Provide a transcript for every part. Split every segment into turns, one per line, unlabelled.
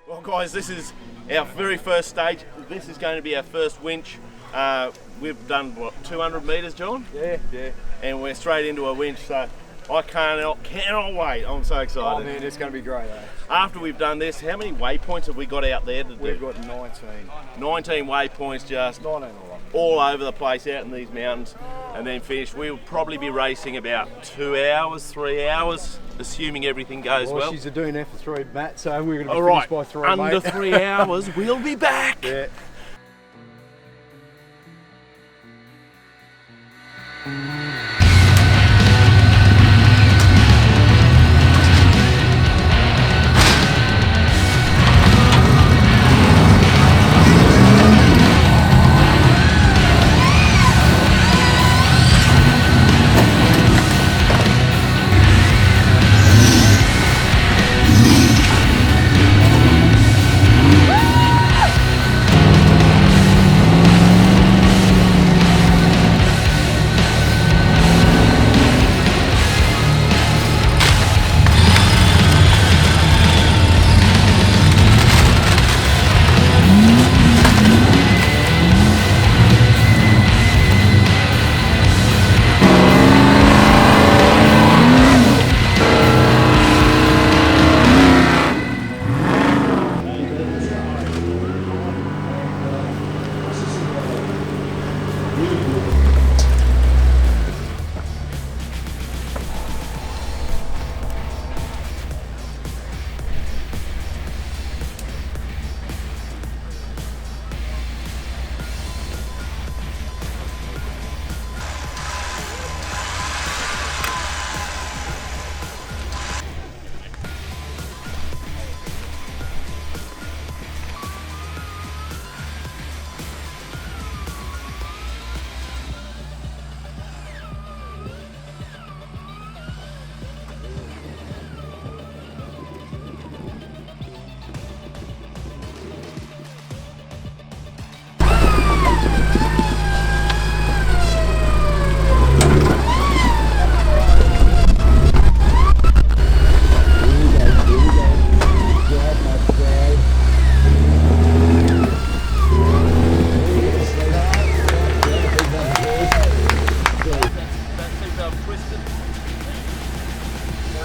Well guys, this is our very first stage. This is going to be our first winch. We've done, what, 200 metres, John?
Yeah.
And we're straight into a winch, so I cannot wait. I'm so excited.
Oh man, it's going to be great, eh?
After we've done this, how many waypoints have we got out there to do?
We've got 19.
19 waypoints just
19
all over the place out in these mountains, and then finish. We'll probably be racing about 2 hours, 3 hours, assuming everything goes well.
She's doing that for 3, Matt, so we're going to be
Alright,
finished by 3,
under
mate.
3 hours, we'll be back.
Yeah.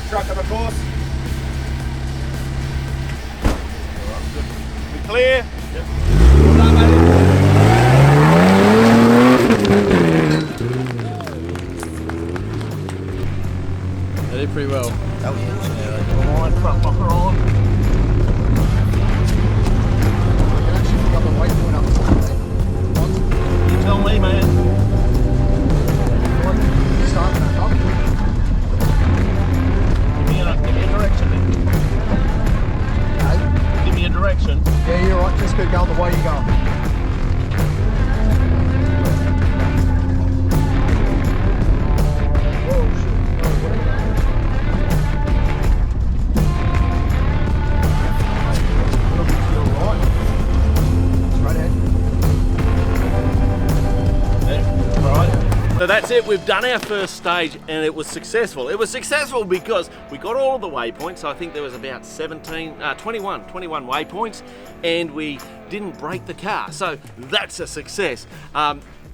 Truck of course.
We clear?
Yep. Well done, mate. They did pretty well.
That was awesome. Line, front locker on.
You can actually pick up the weight point up the front,
You tell me, man.
Starting that up.
Give me a direction then.
Okay.
Give me a direction.
Yeah, you're right. Just keep going the way you go.
So that's it, we've done our first stage and it was successful. It was successful because we got all of the waypoints. I think there was about 21 waypoints, and we didn't break the car. So that's a success.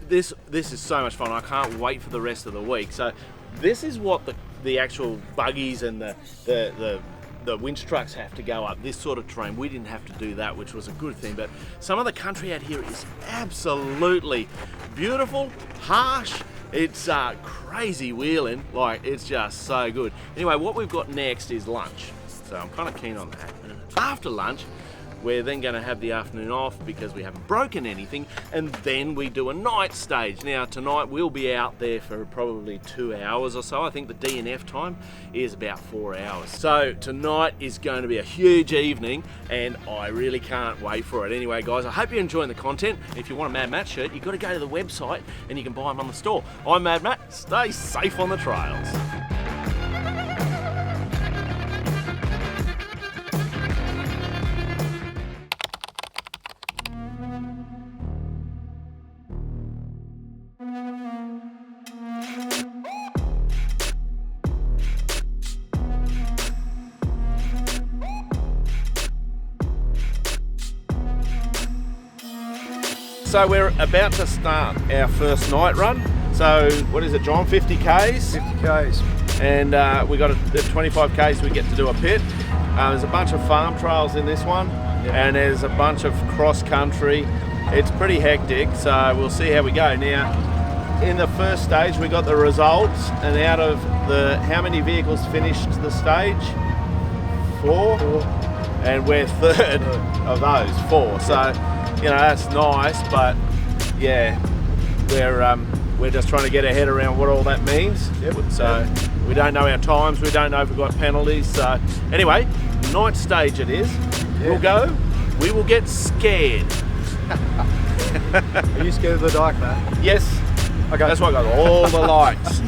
This is so much fun. I can't wait for the rest of the week. So this is what the actual buggies and the winch trucks have to go up, this sort of terrain. We didn't have to do that, which was a good thing, but some of the country out here is absolutely beautiful, harsh. It's crazy wheeling, like it's just so good. Anyway, what we've got next is lunch, so I'm kind of keen on that. After lunch, we're then going to have the afternoon off because we haven't broken anything, and then we do a night stage. Now tonight we'll be out there for probably 2 hours or so. I think the DNF time is about 4 hours. So tonight is going to be a huge evening and I really can't wait for it. Anyway guys, I hope you're enjoying the content. If you want a Mad Matt shirt, you've got to go to the website and you can buy them on the store. I'm Mad Matt, stay safe on the trails. So we're about to start our first night run. So what is it, John? 50 Ks?
50 Ks.
And we got at 25 Ks we get to do a pit. There's a bunch of farm trails in this one, and there's a bunch of cross country. It's pretty hectic, so we'll see how we go. Now, in the first stage we got the results, and out of how many vehicles finished the stage? 4. And we're third of those 4. So, you know, that's nice, but yeah, we're just trying to get our head around what all that means. So we don't know our times, we don't know if we've got penalties. So anyway, ninth stage it is. We'll go, we will get scared.
Are you scared of the dark, man?
Yes. Okay. That's why I got all the lights.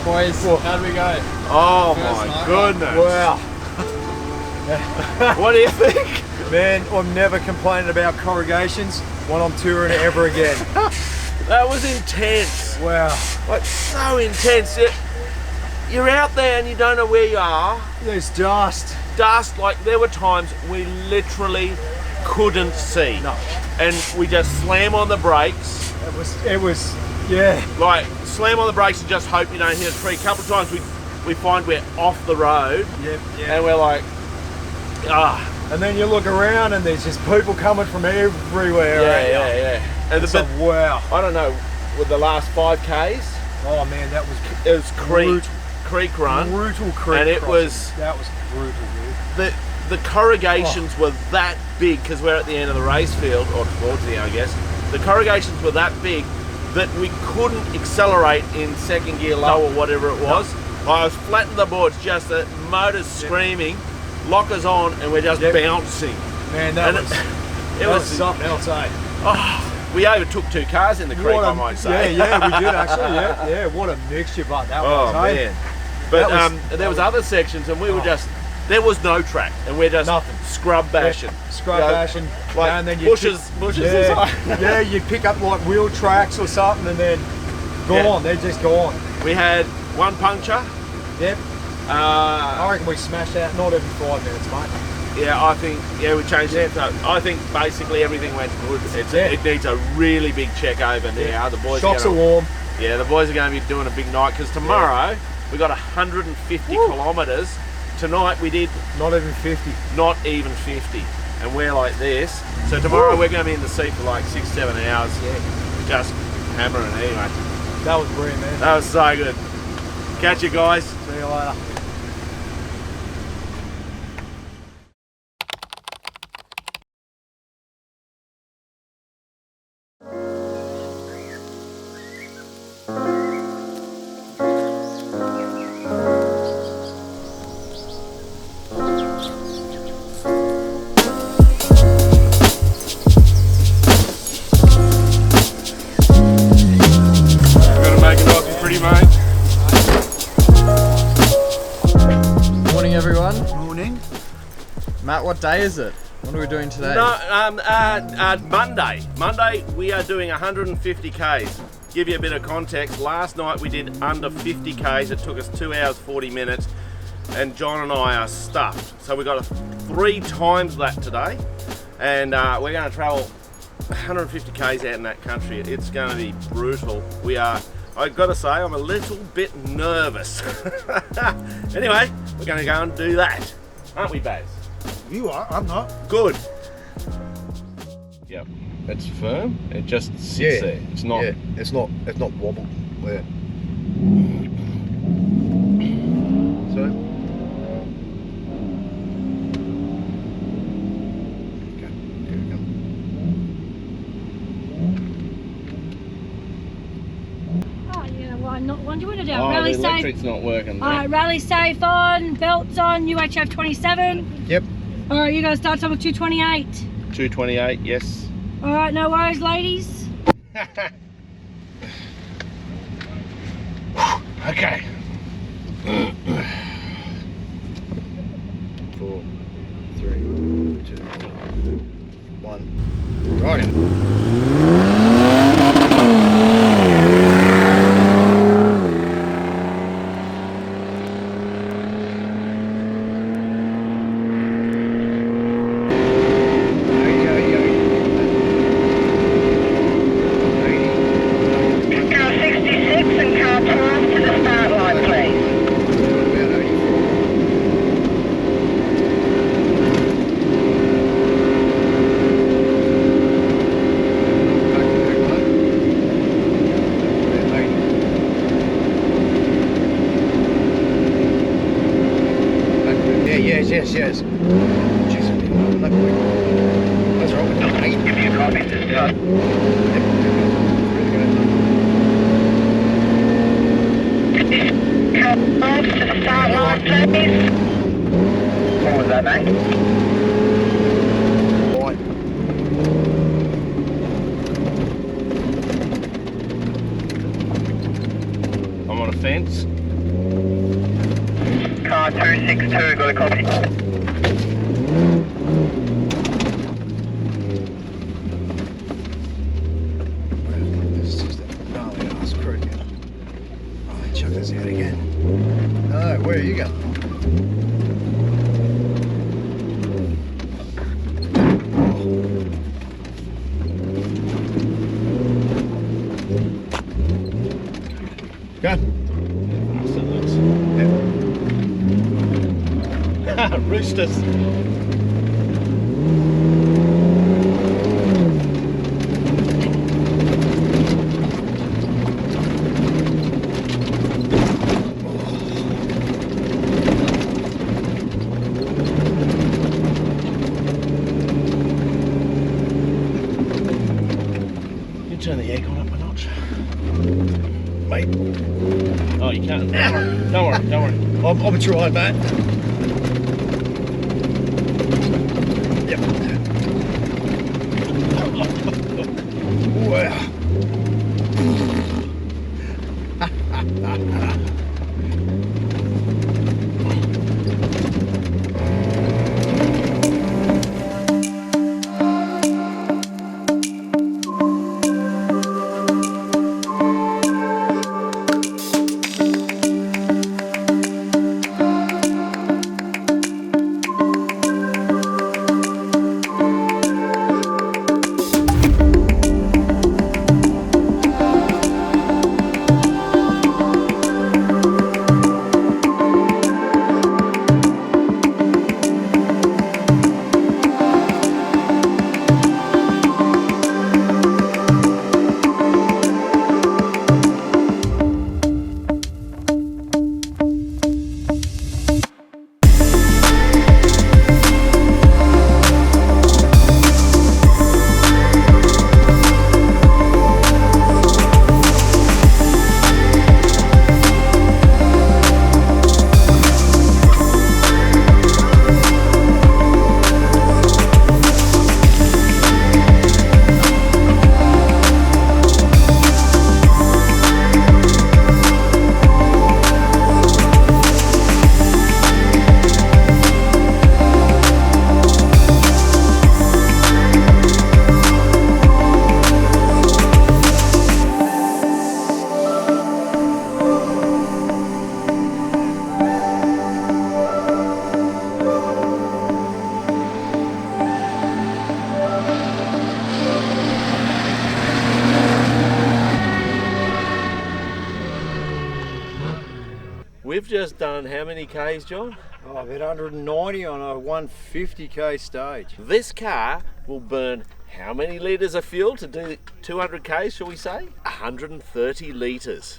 Boys, how'd we go?
Oh my goodness.
Wow.
What do you think?
Man, I'm never complaining about corrugations when I'm touring ever again.
That was intense.
Wow.
Like, so intense. You're out there and you don't know where you are.
There's dust.
Dust, like there were times we literally couldn't see.
No.
And we just slam on the brakes.
It was, yeah.
Like, slam on the brakes and just hope you don't hit a tree. A couple of times we find we're off the road.
Yep.
And we're like, ah.
And then you look around and there's just people coming from everywhere.
Yeah. And
wow.
I don't know, with the last 5 Ks.
Oh man,
It was creek run.
Brutal creek.
And
that was brutal, dude.
The corrugations were that big, because we're at the end of the race field, or towards the end, I guess. The corrugations were that big that we couldn't accelerate in second gear low or whatever it was. I was flattening the boards, just the motors screaming, lockers on, and we're just bouncing.
Man, that was something else, eh?
Oh, we overtook 2 cars in the creek, I might say.
Yeah, we did actually. Yeah. What a mixture, but that was.
Oh man. But there was other sections, and we were just. There was no track, and we're just scrub bashing.
Bashing.
Like,
and then
bushes.
Yeah, you pick up like wheel tracks or something, and then gone. They're just gone.
We had 1 puncture.
Yep. I reckon we smashed out not even 5 minutes, mate.
Yeah, I think we changed it. So I think basically everything went good. It needs a really big check over now. The boys
shocks are warm.
Yeah, the boys are going to be doing a big night, because tomorrow we got 150 kilometres. Tonight we did
not even 50.
Not even 50. And we're like this. So tomorrow we're going to be in the seat for like 6-7 hours. Yeah. Just hammering anyway.
That was brilliant, man.
That was so good. Catch you guys.
See you later. What day is it? What are we doing today?
No, Monday. Monday we are doing 150 Ks. Give you a bit of context. Last night we did under 50 Ks. It took us 2 hours 40 minutes, and John and I are stuffed. So we got 3 times that today, and we're going to travel 150 Ks out in that country. It's going to be brutal. I've got to say, I'm a little bit nervous. Anyway, we're going to go and do that, aren't we, Baz?
You are, I'm not.
Good. Yep, it's firm. It just sits there. It's not.
Yeah, it's not wobbled. Yeah. So. Okay, here we go.
Oh yeah, why not? What do you want to do?
Oh,
Rally
the
safe.
electric's not working.
All right, rally safe on, belts on, UHF 27.
Yep.
All right, you guys start time with 228.
228, yes.
All right, no worries, ladies.
Okay.
4, 3, 2, 1. Right. Yes. Jeez, that's right. Give you a copy to start. Come off to the start line, please. What was that, mate? Right.
I'm on a fence.
Car 262, got a copy.
This is the gnarly ass crew. Oh, they chucked us out again. No, where are you going? Go.
Roosters. You turn the aircon up a notch, mate. Oh, you can't. Don't worry.
I'm trying, mate. Wow.
We've just done how many Ks, John?
Oh, about 190 on a 150k stage.
This car will burn how many litres of fuel to do 200 Ks, shall we say? 130 litres.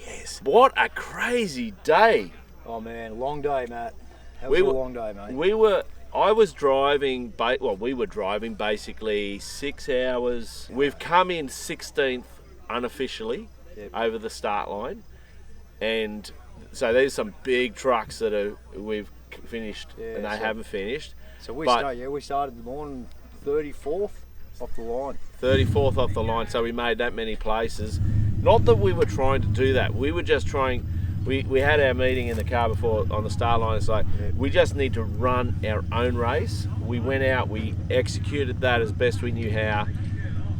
Yes. What a crazy day.
Oh man, long day, Matt. That was a long day, mate.
We were driving basically 6 hours. We've come in 16th unofficially over the start line. And so there's some big trucks that we've finished and they haven't finished.
So we started the morning 34th off the line.
34th off the line, so we made that many places. Not that we were trying to do that. We were just trying. We had our meeting in the car before on the start line. It's like we just need to run our own race. We went out, we executed that as best we knew how.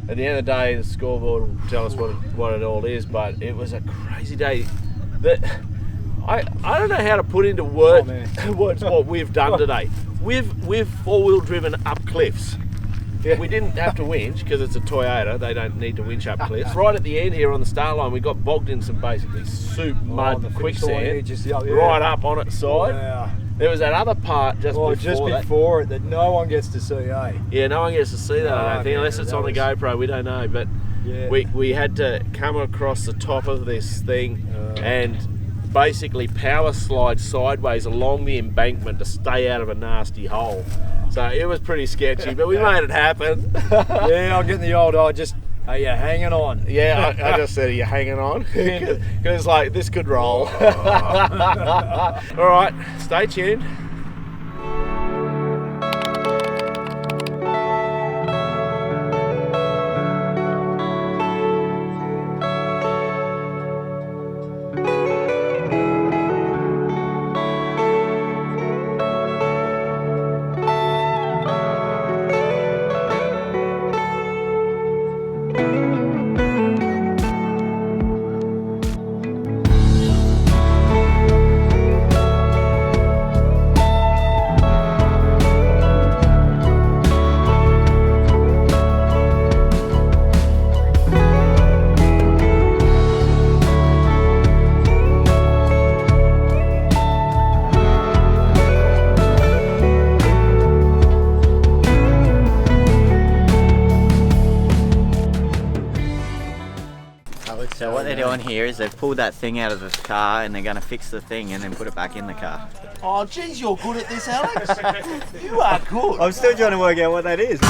At the end of the day, the scoreboard will tell us what it all is. But it was a crazy day. I don't know how to put into words what we've done today. We've four-wheel driven up cliffs. We didn't have to winch because it's a Toyota. They don't need to winch up cliffs. Right at the end here on the start line, we got bogged in some basically soup, mud, quicksand, right up on its side.
Wow.
There was that other part just
before it that no one gets to see, eh?
Yeah, no one gets to see that, I don't think, unless it's on the GoPro. We don't know, but we had to come across the top of this thing and basically power slide sideways along the embankment to stay out of a nasty hole. So it was pretty sketchy, but we made it happen.
Yeah, I'll get in the old, are you hanging on?
Yeah, I just said, are you hanging on? Because like, this could roll. All right, stay tuned.
So what they're doing here is they've pulled that thing out of the car and they're going to fix the thing and then put it back in the car.
Oh, geez, you're good at this, Alex. You are good.
I'm still trying to work out what that is.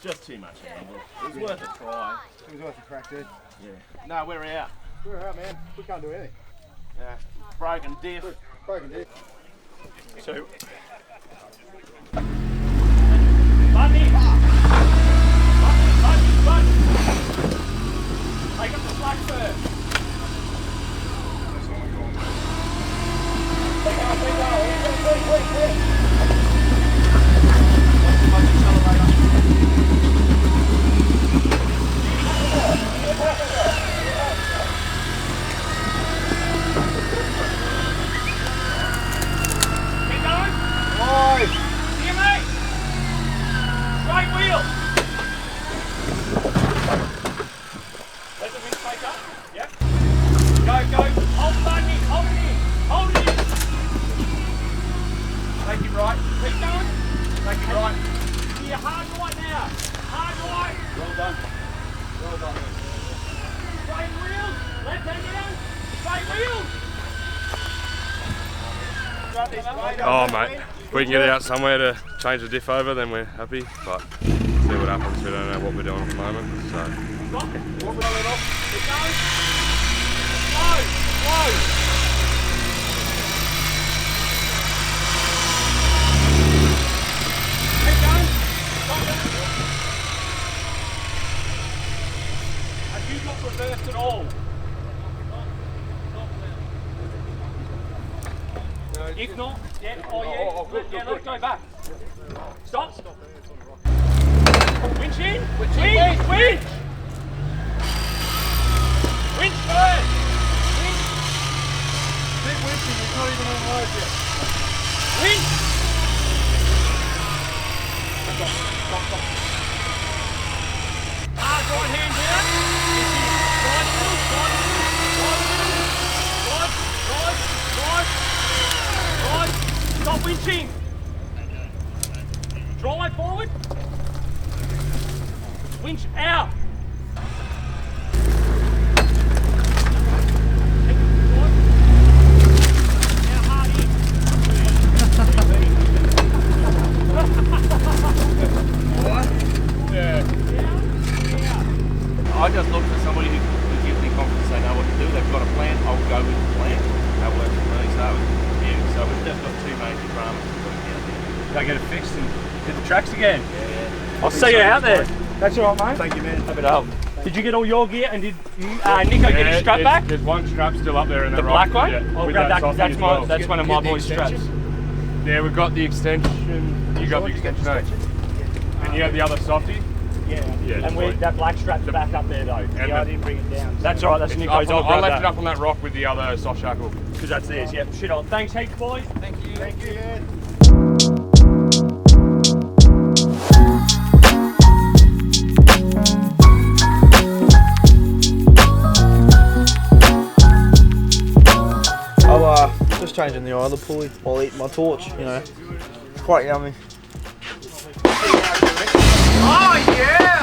Just too much angle. It was worth a try.
It was worth a crack, dude.
Yeah. No, we're out.
We're out, man. We can't do anything.
Yeah. Broken diff.
Broken dick.
So.
Take up the slack first. Keep going.
Nice.
See you, mate. Right wheel. Let the wind take up. Yep. Go. Hold the button. Hold it in. Take it right. Keep going. Take it right. Here, hard right now. Hard right. Well done. Straight wheels. Left hand down. Straight wheels.
Oh mate, if we can get out somewhere to change the diff over, then we're happy, but see what happens. We don't know what we're doing at the moment, so.
Stop. Keep going. Slow. Keep going. Have you got reversed at all? If not, let's go back. Stop. Winch in. Winch. Winch first.
Keep winching, it's not even on load yet.
Winch. Hard right hand down. Drive. Stop winching. Drive forward. Winch out. Now hard in.
I just look for somebody who gives me confidence they know what to do. They've got a plan. I'll go with the plan. That works for me. So we've just got two major dramas to put down there.
Gotta get it fixed and hit the tracks again.
Yeah.
I'll see you out there.
That's all right, mate.
Thank you, man.
Have it up. Did you get all your gear and did Nico get his strap back?
There's one strap still up there in
The
that
black
rock.
one?
Yeah,
I'll
with
grab that because
softy as well.
that's one of my boys' straps.
Yeah, we've got the extension. You got the extension, eh? And you have the other softy?
Yeah. And
sweet.
that black strap's back up there though.
Yeah, I didn't bring it down.
That's alright, that's
It's
Nico's.
up on-
I'll
I
grab
left it
that.
up on that rock with the other soft shackle.
Because that's theirs, yeah. Shit on. Thanks heaps, boys.
Thank you, man.
I'm just changing the idler pulley while eating my torch, you know. Quite yummy.
Oh, yeah!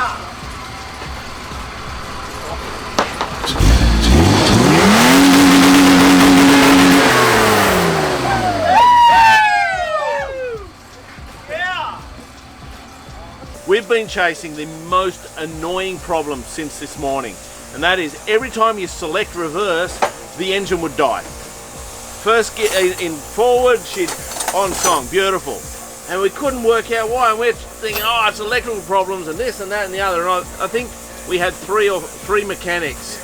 We've been chasing the most annoying problem since this morning, and that is every time you select reverse, the engine would die. First get in forward, she'd on song, beautiful. And we couldn't work out why, and we're thinking, oh, it's electrical problems and this and that and the other. And I think we had three mechanics.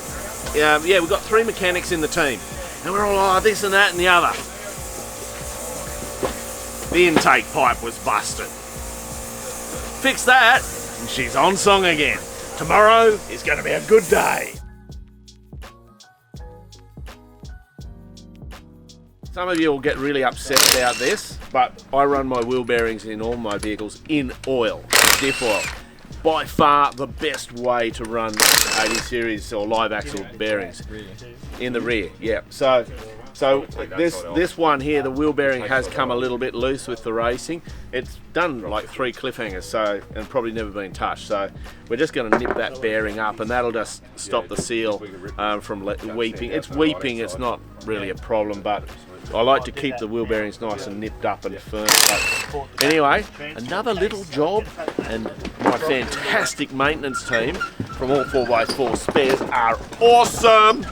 Yeah, we got 3 mechanics in the team. And we're all, oh, this and that and the other. The intake pipe was busted. Fix that, and she's on song again. Tomorrow is going to be a good day. Some of you will get really upset about this, but I run my wheel bearings in all my vehicles in oil, diff oil. By far the best way to run 80 series or live axle bearings in the rear. Yeah. So this one here, the wheel bearing has come a little bit loose with the racing. It's done like 3 cliffhangers, so and probably never been touched. So we're just going to nip that bearing up, and that'll just stop the seal from weeping. It's weeping. It's not really a problem, but I like to keep the wheel bearings nice and nipped up and firm. But anyway, another little job and my fantastic maintenance team from all 4x4 spares are awesome.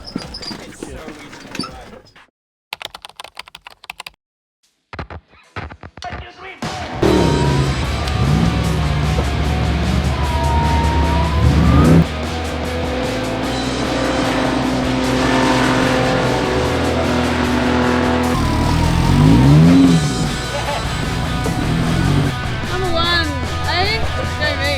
Number one, eh? Go me.